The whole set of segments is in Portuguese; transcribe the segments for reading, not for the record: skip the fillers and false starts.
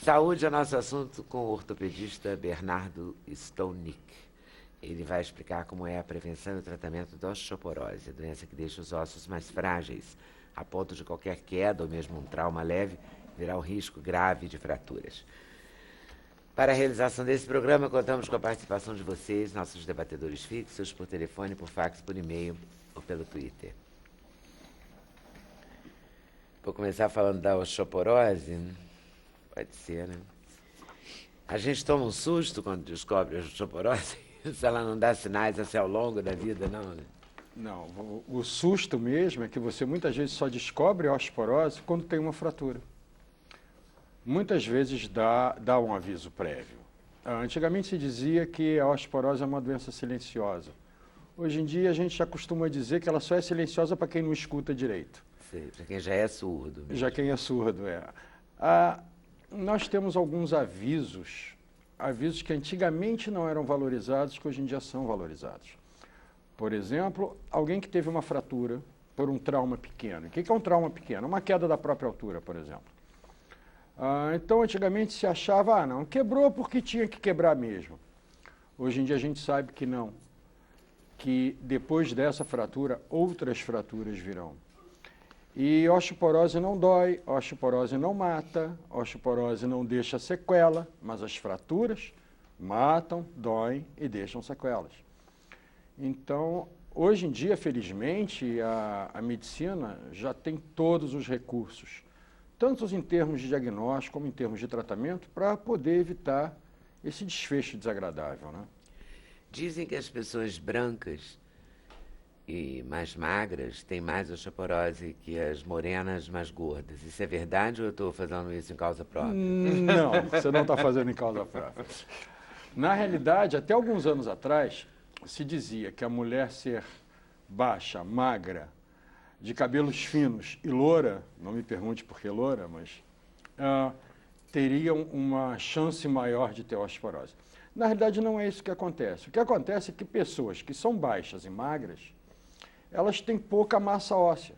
Saúde é nosso assunto com o ortopedista Bernardo Stolnick. Ele vai explicar como é a prevenção e o tratamento da osteoporose, a doença que deixa os ossos mais frágeis, a ponto de qualquer queda ou mesmo um trauma leve virar um risco grave de fraturas. Para a realização desse programa, contamos com a participação de vocês, nossos debatedores fixos, por telefone, por fax, por e-mail ou pelo Twitter. Vou começar falando da osteoporose. Pode ser, né? A gente toma um susto quando descobre a osteoporose? Se ela não dá sinais assim ao longo da vida, não? Né? Não, o susto mesmo é que você muitas vezes só descobre a osteoporose quando tem uma fratura. Muitas vezes dá um aviso prévio. Antigamente se dizia que a osteoporose é uma doença silenciosa. Hoje em dia a gente já costuma dizer que ela só é silenciosa para quem não escuta direito. Sim, para quem já é surdo. Mesmo. Já quem é surdo, é. Nós temos alguns avisos que antigamente não eram valorizados, que hoje em dia são valorizados. Por exemplo, alguém que teve uma fratura por um trauma pequeno. O que é um trauma pequeno? Uma queda da própria altura, por exemplo. Então, antigamente se achava, não, quebrou porque tinha que quebrar mesmo. Hoje em dia a gente sabe que não, que depois dessa fratura, outras fraturas virão. E osteoporose não dói, osteoporose não mata, osteoporose não deixa sequela, mas as fraturas matam, doem e deixam sequelas. Então, hoje em dia, felizmente, a medicina já tem todos os recursos, tanto em termos de diagnóstico como em termos de tratamento, para poder evitar esse desfecho desagradável, né? Dizem que as pessoas brancas e mais magras têm mais osteoporose que as morenas mais gordas. Isso é verdade ou eu estou fazendo isso em causa própria? Não, você não está fazendo em causa própria. Na realidade, até alguns anos atrás, se dizia que a mulher ser baixa, magra, de cabelos finos e loura, não me pergunte por que loura, mas teriam uma chance maior de ter osteoporose. Na realidade, não é isso que acontece. O que acontece é que pessoas que são baixas e magras, elas têm pouca massa óssea,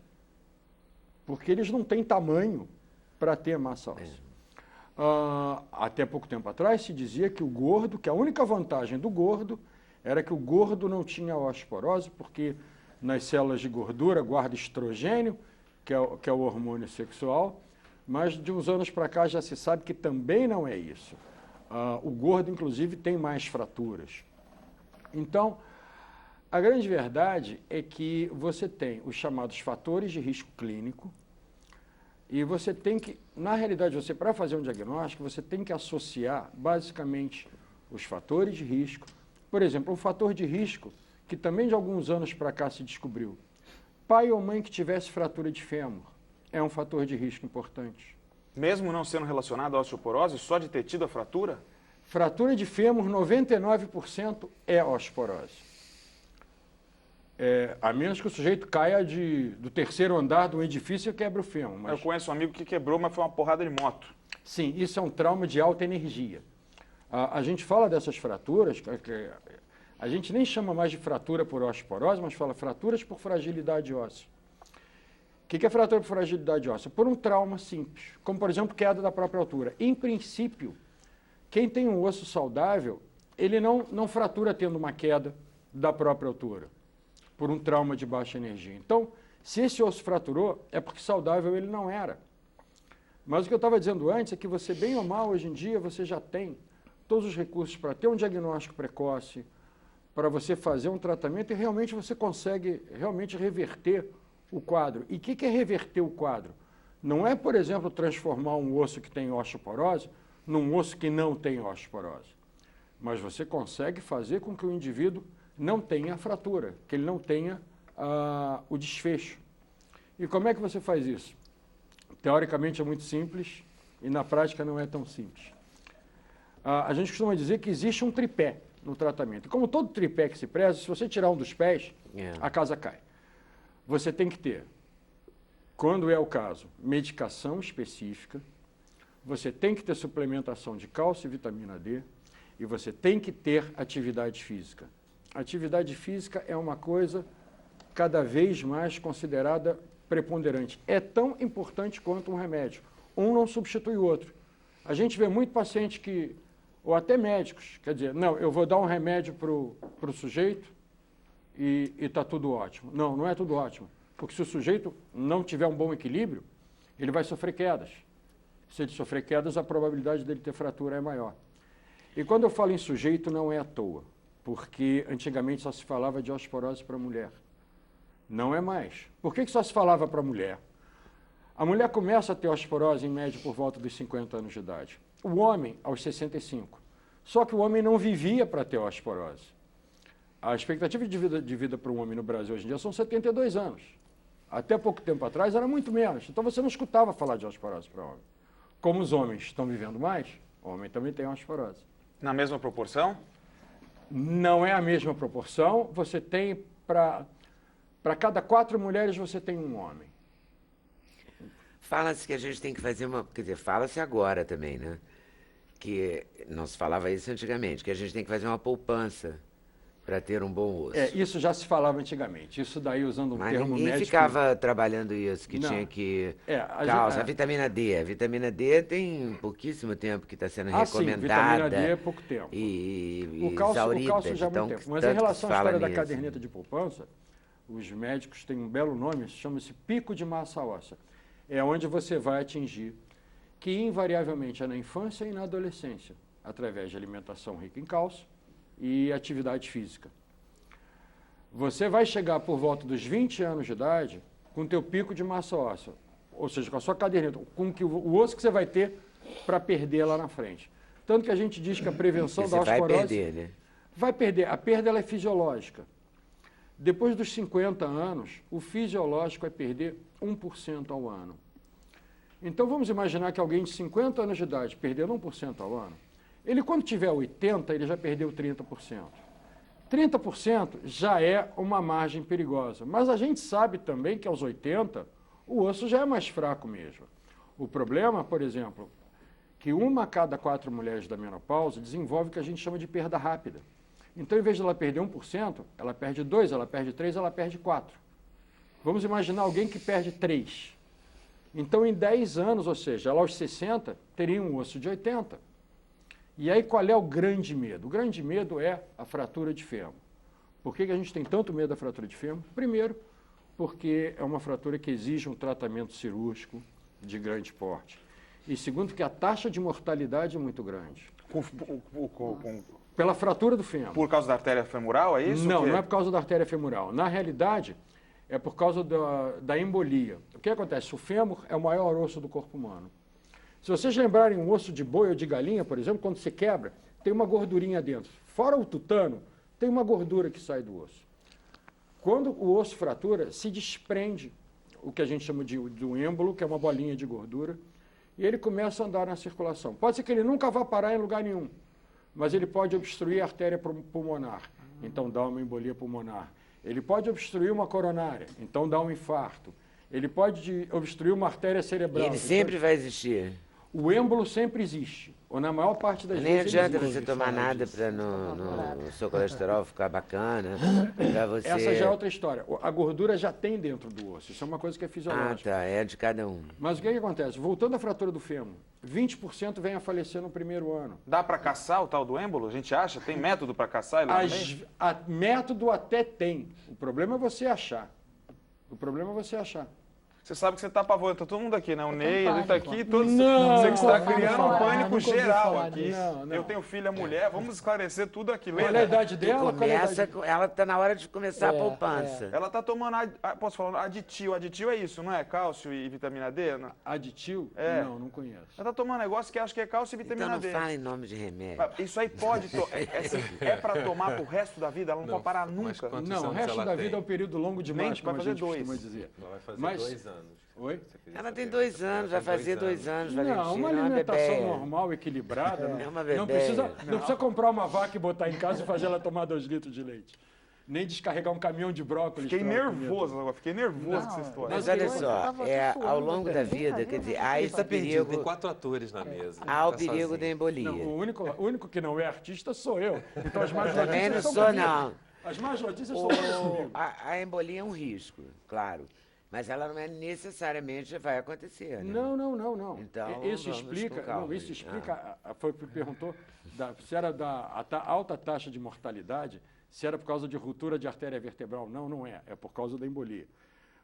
porque eles não têm tamanho para ter massa óssea. Até pouco tempo atrás se dizia que o gordo, que a única vantagem do gordo era que o gordo não tinha osteoporose, porque nas células de gordura guarda estrogênio, que é o hormônio sexual, mas de uns anos para cá já se sabe que também não é isso. O gordo, inclusive, tem mais fraturas. Então, a grande verdade é que você tem os chamados fatores de risco clínico e você tem que, na realidade, para fazer um diagnóstico, você tem que associar basicamente os fatores de risco. Por exemplo, um fator de risco que também de alguns anos para cá se descobriu. Pai ou mãe que tivesse fratura de fêmur é um fator de risco importante. Mesmo não sendo relacionado à osteoporose, só de ter tido a fratura? Fratura de fêmur, 99% é osteoporose. A menos que o sujeito caia do terceiro andar de um edifício e quebre o fêmur. Mas... Eu conheço um amigo que quebrou, mas foi uma porrada de moto. Sim, isso é um trauma de alta energia. A gente fala dessas fraturas, a gente nem chama mais de fratura por osteoporose, mas fala fraturas por fragilidade óssea. O que é fratura por fragilidade óssea? Por um trauma simples, como por exemplo queda da própria altura. Em princípio, quem tem um osso saudável, ele não fratura tendo uma queda da própria altura, por um trauma de baixa energia. Então, se esse osso fraturou, é porque saudável ele não era. Mas o que eu estava dizendo antes é que você, bem ou mal, hoje em dia, você já tem todos os recursos para ter um diagnóstico precoce, para você fazer um tratamento e realmente você consegue reverter o quadro. E o que é reverter o quadro? Não é, por exemplo, transformar um osso que tem osteoporose num osso que não tem osteoporose. Mas você consegue fazer com que o indivíduo não tenha a fratura, que ele não tenha o desfecho. E como é que você faz isso? Teoricamente é muito simples e na prática não é tão simples. A gente costuma dizer que existe um tripé no tratamento. E como todo tripé que se preza, se você tirar um dos pés, a casa cai. Você tem que ter, quando é o caso, medicação específica, você tem que ter suplementação de cálcio e vitamina D, e você tem que ter atividade física. Atividade física é uma coisa cada vez mais considerada preponderante. É tão importante quanto um remédio. Um não substitui o outro. A gente vê muito paciente que, ou até médicos, quer dizer, não, eu vou dar um remédio para o sujeito e está tudo ótimo. Não, não é tudo ótimo, porque se o sujeito não tiver um bom equilíbrio, ele vai sofrer quedas. Se ele sofrer quedas, a probabilidade dele ter fratura é maior. E quando eu falo em sujeito, não é à toa, porque antigamente só se falava de osteoporose para mulher. Não é mais. Por que só se falava para mulher? A mulher começa a ter osteoporose, em média, por volta dos 50 anos de idade. O homem, aos 65. Só que o homem não vivia para ter osteoporose. A expectativa de vida para um homem no Brasil hoje em dia são 72 anos. Até pouco tempo atrás era muito menos. Então você não escutava falar de osteoporose para homem. Como os homens estão vivendo mais, o homem também tem osteoporose. Na mesma proporção? Não é a mesma proporção. Você tem, para cada 4 mulheres, você tem um homem. Fala-se que a gente tem que fazer uma... Quer dizer, fala-se agora também, né? Que não se falava isso antigamente, que a gente tem que fazer uma poupança para ter um bom osso. Isso já se falava antigamente. Isso daí, usando um Mas termo ninguém médico... ficava trabalhando isso, que Não. tinha que... A vitamina D. A vitamina D tem pouquíssimo tempo que está sendo recomendada. Vitamina D é pouco tempo. E O cálcio já é muito tempo. Mas em relação à história da nisso. caderneta de poupança, os médicos têm um belo nome, chama-se pico de massa óssea. É onde você vai atingir, que invariavelmente é na infância e na adolescência, através de alimentação rica em cálcio e atividade física. Você vai chegar por volta dos 20 anos de idade com o teu pico de massa óssea, ou seja, com a sua caderneta, com o osso que você vai ter para perder lá na frente. Tanto que a gente diz que a prevenção da osteoporose... vai perder, né? Vai perder. A perda ela é fisiológica. Depois dos 50 anos, o fisiológico é perder 1% ao ano. Então, vamos imaginar que alguém de 50 anos de idade perdendo 1% ao ano, ele, quando tiver 80, ele já perdeu 30%. 30% já é uma margem perigosa. Mas a gente sabe também que aos 80, o osso já é mais fraco mesmo. O problema, por exemplo, que 1 a cada 4 mulheres da menopausa desenvolve o que a gente chama de perda rápida. Então, em vez de ela perder 1%, ela perde 2%, ela perde 3%, ela perde 4%. Vamos imaginar alguém que perde 3%. Então, em 10 anos, ou seja, ela aos 60, teria um osso de 80. E aí, qual é o grande medo? O grande medo é a fratura de fêmur. Por que a gente tem tanto medo da fratura de fêmur? Primeiro, porque é uma fratura que exige um tratamento cirúrgico de grande porte. E segundo, porque a taxa de mortalidade é muito grande. Pela fratura do fêmur. Por causa da artéria femoral, é isso? Não, não é por causa da artéria femoral. Na realidade, é por causa da embolia. O que acontece? O fêmur é o maior osso do corpo humano. Se vocês lembrarem um osso de boi ou de galinha, por exemplo, quando você quebra, tem uma gordurinha dentro. Fora o tutano, tem uma gordura que sai do osso. Quando o osso fratura, se desprende o que a gente chama do êmbolo, que é uma bolinha de gordura, e ele começa a andar na circulação. Pode ser que ele nunca vá parar em lugar nenhum, mas ele pode obstruir a artéria pulmonar, então dá uma embolia pulmonar. Ele pode obstruir uma coronária, então dá um infarto. Ele pode obstruir uma artéria cerebral. Ele sempre vai existir. O êmbolo sempre existe, ou na maior parte das Nem vezes. adianta você tomar nada para o seu colesterol ficar bacana, para você... Essa já é outra história. A gordura já tem dentro do osso, isso é uma coisa que é fisiológica. Ah, tá, é de cada um. Mas o que acontece? Voltando à fratura do fêmur, 20% vem a falecer no primeiro ano. Dá para caçar o tal do êmbolo? A gente acha? Tem método para caçar ele lá no meio? Método até tem. O problema é você achar. O problema é você achar. Você sabe que você está apavorando, tá todo mundo aqui, né? O Ney, ele está aqui, todos. Não, você que está não, criando não, um não, pânico nunca ouvi geral falar aqui. disso. Não. Eu tenho filha, mulher, vamos esclarecer tudo aqui. Qual é a idade dela? Ela está na hora de começar a poupança. Ela está tomando, posso falar, aditivo. Aditivo é isso, não é? Cálcio e vitamina D? Não? Aditivo? É. Não conheço. Ela está tomando um negócio que acha que é cálcio e vitamina D. Então não fala em nome de remédio. Isso aí pode, é para tomar pro resto da vida, ela não pode parar nunca. Não, o resto da vida é um período longo demais, vai fazer 2. costuma dizer. Ela vai fazer 2 anos. Oi? Ela tem 2 anos, vai fazer 2 anos, Valentina. Não, uma alimentação normal, equilibrada. É uma bebê. Não precisa comprar uma vaca e botar em casa e fazer ela tomar 2 litros de leite. Nem descarregar um caminhão de brócolis. Fiquei nervoso agora, com essa história. Mas olha só, ao longo da vida, quer dizer, há esse perigo... Tem 4 atores na mesa. Há o perigo da embolia. Não, o único que não é artista sou eu. Então as más Também não notícias sou, são não. As más notícias são comigo. A embolia é um risco, claro. Mas ela não é necessariamente vai acontecer, né? Não. Então, Isso vamos explica, com calma. isso explica, foi o que perguntou, se era alta taxa de mortalidade, se era por causa de ruptura de artéria vertebral. Não é, é por causa da embolia.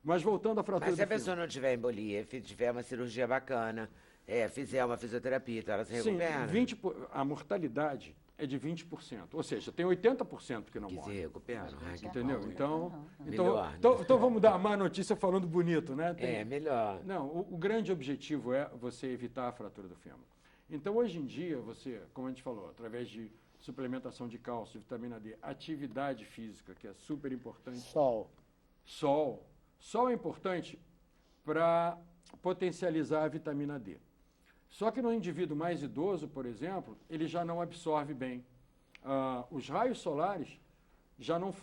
Mas voltando à fratura Mas se a do fêmur. pessoa não tiver embolia, tiver uma cirurgia bacana, fizer uma fisioterapia, então ela se Sim, recupera? a mortalidade é de 20%, ou seja, tem 80% que não Que se morre. recupera. Entendeu? Melhor, né? Então vamos dar a má notícia falando bonito, né? Melhor. Não, o grande objetivo é você evitar a fratura do fêmur. Então, hoje em dia, você, como a gente falou, através de suplementação de cálcio, vitamina D, atividade física, que é super importante. Sol é importante para potencializar a vitamina D. Só que no indivíduo mais idoso, por exemplo, ele já não absorve bem. Os raios solares já não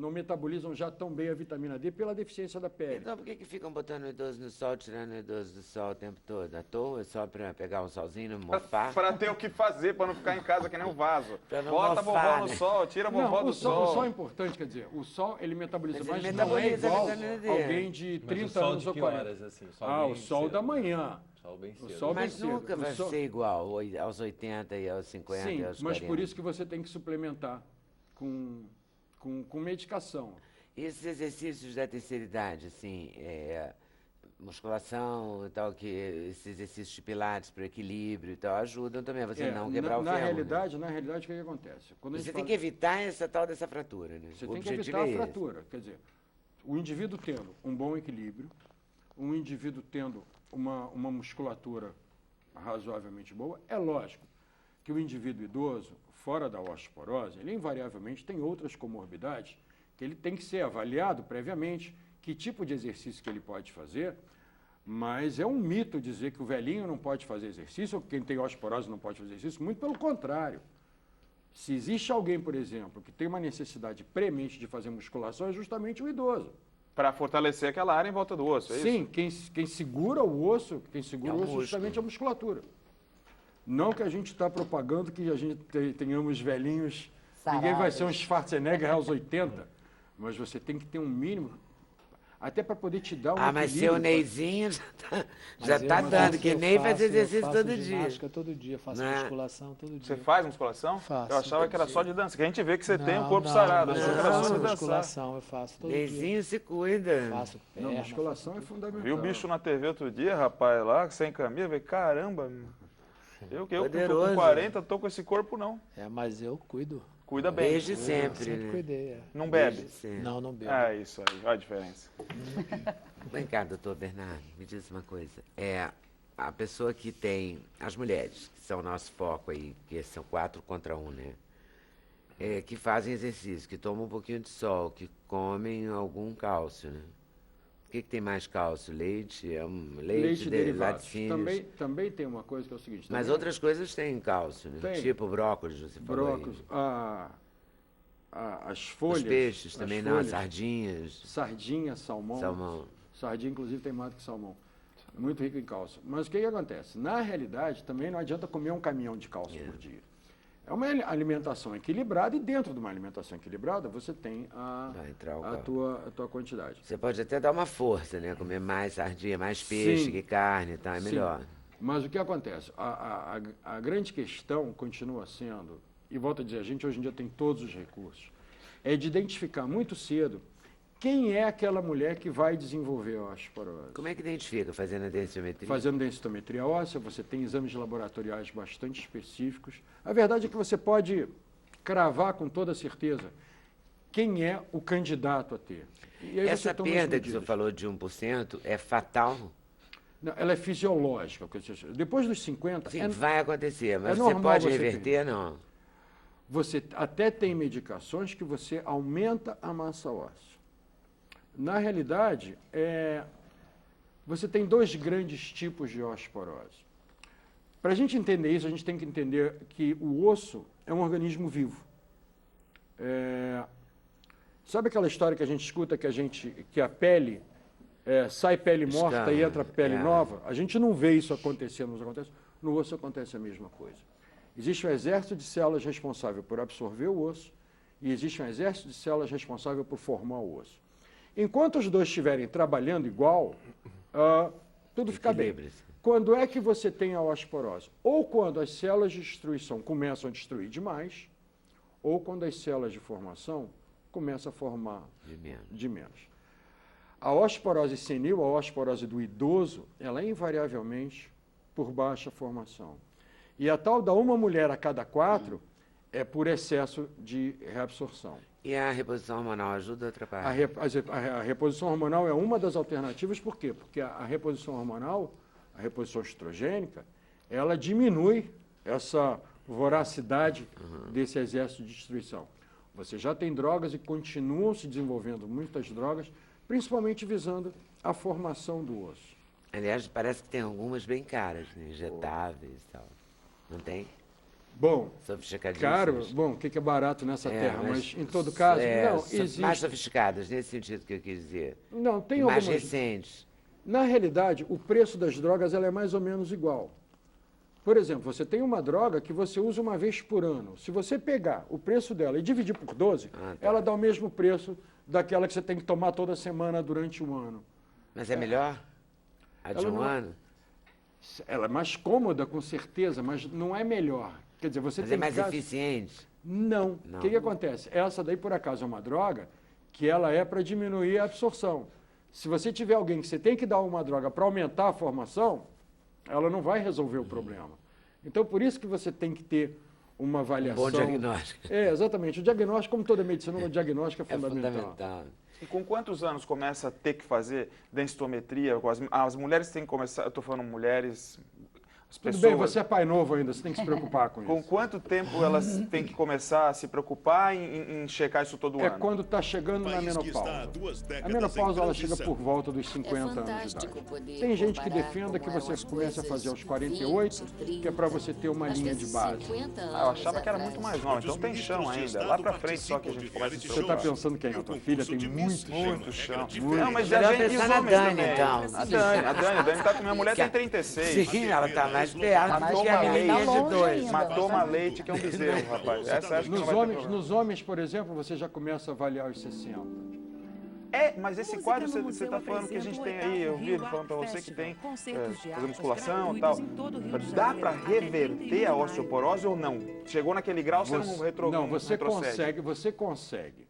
metabolizam já tão bem a vitamina D pela deficiência da pele. Então por que ficam botando o idoso no sol, tirando o idoso do sol o tempo todo? À toa, só para pegar um solzinho, mofar? Para ter o que fazer, para não ficar em casa que nem um vaso. Pra não Bota a mofar, vovó no né? sol, tira a vovó do O sol sol. é importante, quer dizer, o sol ele metaboliza, Mas ele mas não é metaboliza a igual vitamina D. alguém de Mas 30 o sol anos de ou que 40. horas, assim? O bem sol cedo. da manhã. Sol bem cedo. sol bem Mas cedo. nunca O vai sol- ser igual aos 80 e aos 50 Sim, e aos 40. mas por isso que você tem que suplementar com medicação. E esses exercícios da terceira idade, assim, musculação e tal, que esses exercícios de pilates para equilíbrio e tal, ajudam também a você não quebrar o na fêmur, realidade, Na realidade, o que acontece? Quando a gente Você tem fala- que evitar essa tal dessa fratura, né? Você O tem que objetivo evitar a é esse. fratura. Quer dizer, o indivíduo tendo um bom equilíbrio, um indivíduo tendo uma musculatura razoavelmente boa, é lógico que o indivíduo idoso, fora da osteoporose, ele invariavelmente tem outras comorbidades que ele tem que ser avaliado previamente, que tipo de exercício que ele pode fazer, mas é um mito dizer que o velhinho não pode fazer exercício, ou que quem tem osteoporose não pode fazer exercício, muito pelo contrário. Se existe alguém, por exemplo, que tem uma necessidade premente de fazer musculação, é justamente o idoso. Para fortalecer aquela área em volta do osso, é isso? Sim, quem segura o osso, o músculo. justamente é a musculatura. Não que a gente está propagando que a gente tenhamos velhinhos, ninguém vai ser um Schwarzenegger aos 80, mas você tem que ter um mínimo, até para poder te dar um Mas equilíbrio. seu Neizinho já Mas tá eu dando, faço- que eu nem faço- faz exercício eu faço todo dia. ginástica todo dia, faço Né? musculação todo Você dia. faz musculação? Faço. Eu achava que era só de dança, que a gente vê que você tem um corpo não, sarado. Mas Eu achava eu que era faço só de dançar. musculação, eu faço todo dia. Neizinho se cuida. Faço Não, perna, musculação é fundamental. Vi o bicho na TV outro dia, rapaz, lá, sem camisa, eu falei, caramba, eu que tô Poderoso. com 40, tô com esse corpo não. mas eu cuido. Cuida bem. Desde sempre, Sempre né? cuidei. Não bebe? Desde sempre. Não bebo. É isso aí, olha a diferença. Vem cá, doutor Bernardo, me diz uma coisa. A pessoa que tem, as mulheres, que são o nosso foco aí, que são 4 contra 1, né? Que fazem exercício, que tomam um pouquinho de sol, que comem algum cálcio, né? O que tem mais cálcio? Leite, Leite derivados. laticínios. Também tem uma coisa que é o seguinte. Mas também- outras coisas têm cálcio, né? Tem. Tipo brócolis, você falou aí. Brócolis, as folhas. Os peixes as também, não, folhas, as sardinhas. Sardinha, salmão. Salmão. Sardinha, inclusive, tem mais do que salmão. Muito rico em cálcio. Mas o que acontece? Na realidade, também não adianta comer um caminhão de cálcio por dia. É uma alimentação equilibrada e dentro de uma alimentação equilibrada você tem Vai entrar o a cálcio. tua quantidade. Você pode até dar uma força, né? Comer mais sardinha, mais peixe Sim. que carne e tal, é Sim. melhor. Mas o que acontece? A grande questão continua sendo, e volto a dizer, a gente hoje em dia tem todos os recursos, é de identificar muito cedo quem é aquela mulher que vai desenvolver a osteoporose. Como é que identifica? Fazendo a densitometria? Fazendo densitometria óssea, você tem exames laboratoriais bastante específicos. A verdade é que você pode cravar com toda certeza quem é o candidato a ter. E aí você Essa toma as perda que o senhor medidas. falou de 1% é fatal? Não, ela é fisiológica. Depois dos 50, Sim, vai acontecer, mas é você normal pode você reverter, não? você até tem medicações que você aumenta a massa óssea. Na realidade, você tem 2 grandes tipos de osteoporose. Para a gente entender isso, a gente tem que entender que o osso é um organismo vivo. Sabe aquela história que a gente escuta que a pele sai pele morta Escama, e entra pele é. nova? A gente não vê isso acontecendo, mas acontece. No osso acontece a mesma coisa. Existe um exército de células responsável por absorver o osso e existe um exército de células responsável por formar o osso. Enquanto os dois estiverem trabalhando igual, tudo fica bem. Equilíbrio-se. Quando é que você tem a osteoporose? Ou quando as células de destruição começam a destruir demais, ou quando as células de formação começam a formar De menos. de menos. A osteoporose senil, a osteoporose do idoso, ela é invariavelmente por baixa formação. E a tal da uma mulher a cada 4 é por excesso de reabsorção. E a reposição hormonal ajuda ou atrapalha? A reposição hormonal é uma das alternativas, por quê? Porque a reposição hormonal, a reposição estrogênica, ela diminui essa voracidade desse exército de destruição. Você já tem drogas e continuam se desenvolvendo muitas drogas, principalmente visando a formação do osso. Aliás, parece que tem algumas bem caras, né? Injetáveis e tal. Não tem? Bom, Sofisticadíssimas. caro, bom, o que é barato nessa É, terra, mas em todo caso, não, existe... Mais sofisticadas, nesse sentido que eu quis dizer. Não, tem Mais algumas... recentes. Na realidade, o preço das drogas ela é mais ou menos igual. Por exemplo, você tem uma droga que você usa uma vez por ano. Se você pegar o preço dela e dividir por 12, tá. ela dá o mesmo preço daquela que você tem que tomar toda semana durante um ano. Mas é melhor? A de Ela um não é- ano? Ela é mais cômoda, com certeza, mas não é melhor. Quer dizer, você Mas tem é mais casos- eficiente? Não. Não. O que acontece? Essa daí, por acaso, é uma droga que ela é para diminuir a absorção. Se você tiver alguém que você tem que dar uma droga para aumentar a formação, ela não vai resolver o problema. Então, por isso que você tem que ter uma avaliação. Bom diagnóstico. É, exatamente. O diagnóstico, como toda medicina, o diagnóstico é É fundamental. fundamental. E com quantos anos começa a ter que fazer densitometria? As mulheres têm que começar, eu estou falando mulheres, as Tudo pessoas... bem, você é pai novo ainda, você tem que se preocupar com Com isso. quanto tempo elas têm que começar a se preocupar em checar isso todo É ano? quando está chegando na menopausa. A menopausa ela chega por volta dos 50 anos de fantástico idade. poder Tem gente que comparar defenda que como você eram as comece a fazer aos coisas 48, 20, que é para você ter uma às linha de vezes base. 50 Ah, eu anos achava que era muito atrás. mais nova, então tem chão ainda. Lá pra frente só que a gente começa a se Você está preocupar. pensando quem é a tua filha? Tem muito Muito chão. Muito. Não, mas Melhor a gente, e os pensar na homens Dani, também. então. A Dani tá com minha mulher tem 36. Sim, ela está mais perto Matou do que a uma menina leite. de longe 2. ainda. Matou uma leite que é um bezerro, rapaz. Essa acho que não vai ter problema. Nos homens, por exemplo, você já começa a avaliar os 60. É, mas esse Música quadro no você museu está falando que a gente tem aí, eu vi ele falando para você que tem Concertos de fazer artes musculação e gratuitos tal. em todo o Rio de Dá Janeiro, para até 31 reverter de a maio. osteoporose ou não? Chegou naquele grau, você não retrograda. Não, você consegue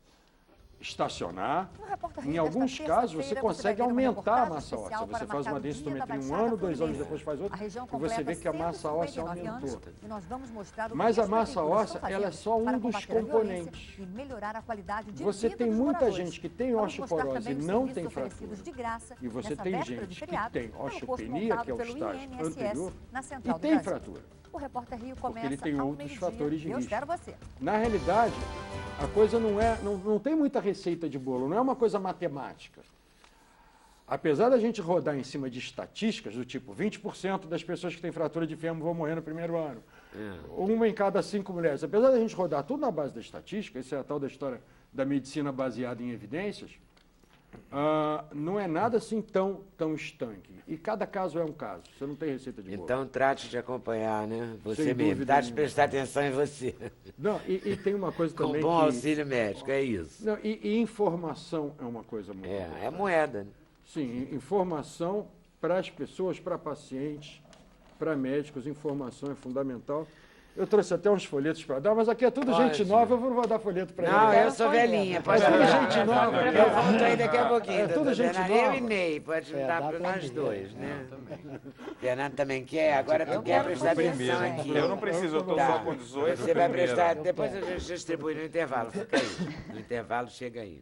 estacionar. No Repórter Em Rio alguns desta casos, você terça-feira, consegue vai ver uma aumentar a reportagem massa óssea. especial Você para faz uma marcar o Dia densitometria da um Baixada ano, 2 anos Fluminense. depois faz A outro, região e você vê completa que a massa óssea 159 anos, aumentou. e nós vamos mostrar o Mas que a as massa prefeituras óssea, estão ela é fazendo só um para dos combater a violência componentes. e melhorar a qualidade de Você vida tem dos muita moradores. gente que tem Vamos mostrar osteoporose também e os não serviços tem oferecidos fratura. de graça E você nessa tem véspera gente de que feriado, tem no posto osteopenia, que é o montado pelo estágio INSS, anterior, na e Central do tem Brasil. fratura. O Repórter Rio Porque ele começa tem ao outros meio-dia. fatores de Eu risco. espero você. Na realidade, a coisa não tem muita receita de bolo, não é uma coisa matemática. Apesar da gente rodar em cima de estatísticas, do tipo 20% das pessoas que têm fratura de fêmur vão morrer no primeiro ano, uma em cada 5 mulheres, apesar da gente rodar tudo na base da estatística, isso é a tal da história da medicina baseada em evidências, não é nada assim tão estanque. E cada caso é um caso, você não tem receita de bolo. Então trate de acompanhar, né? Você Sem mesmo. dúvida Trate de nenhuma. prestar atenção em você. Não, e tem uma coisa Com também bom que... auxílio médico, é isso. Não, e informação é uma coisa muito É importante. moeda, né? Sim, informação para as pessoas, para pacientes, para médicos, informação é fundamental. Eu trouxe até uns folhetos para dar, mas aqui é tudo gente Ótimo. nova, eu não vou dar folheto para Não, ele. eu sou velhinha, pode É tudo dar. gente nova. Eu volto aí daqui a pouquinho, É tudo doutor gente Fernando. Eu nova. e Ney, pode dar dá para pra nós mim, dois, é. né? Fernando também quer, agora tu quer prestar atenção aqui. Eu não preciso, eu tô Tá. só com 18. Você vai prestar, depois a gente distribui no intervalo, fica aí. No intervalo chega aí.